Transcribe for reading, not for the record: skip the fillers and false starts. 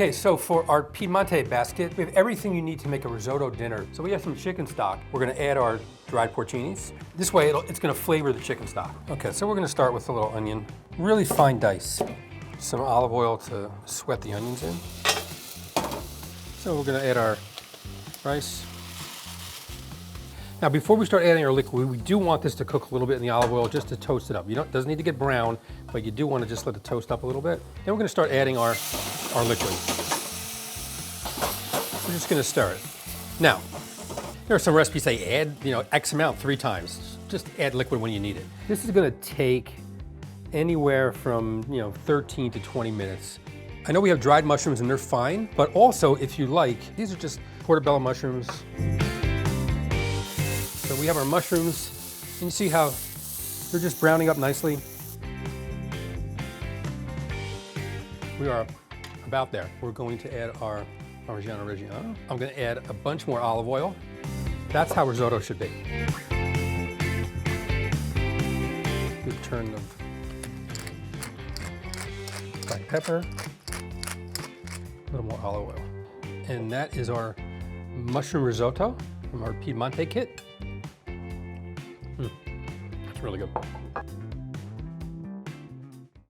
Okay, so for our Piedmonte basket, we have everything you need to make a risotto dinner. So we have some chicken stock. We're gonna add our dried porcinis. This way it's gonna flavor the chicken stock. Okay, so we're gonna start with a little onion, really fine dice. Some olive oil to sweat the onions in. So we're gonna add our rice. Now before we start adding our liquid, we do want this to cook a little bit in the olive oil just to toast it up. It doesn't need to get brown, but you do want to just let it toast up a little bit. Then we're going to start adding our liquid. We're just going to stir it. Now, there are some recipes that say add, X amount 3 times. Just add liquid when you need it. This is going to take anywhere from, 13 to 20 minutes. I know we have dried mushrooms and they're fine, but also if you like, these are just portobello mushrooms. So we have our mushrooms, and you see how they're just browning up nicely. We are about there. We're going to add our Parmigiano Reggiano. I'm going to add a bunch more olive oil. That's how risotto should be. Good turn of black pepper, a little more olive oil. And that is our mushroom risotto from our Piedmonte kit. It's really good.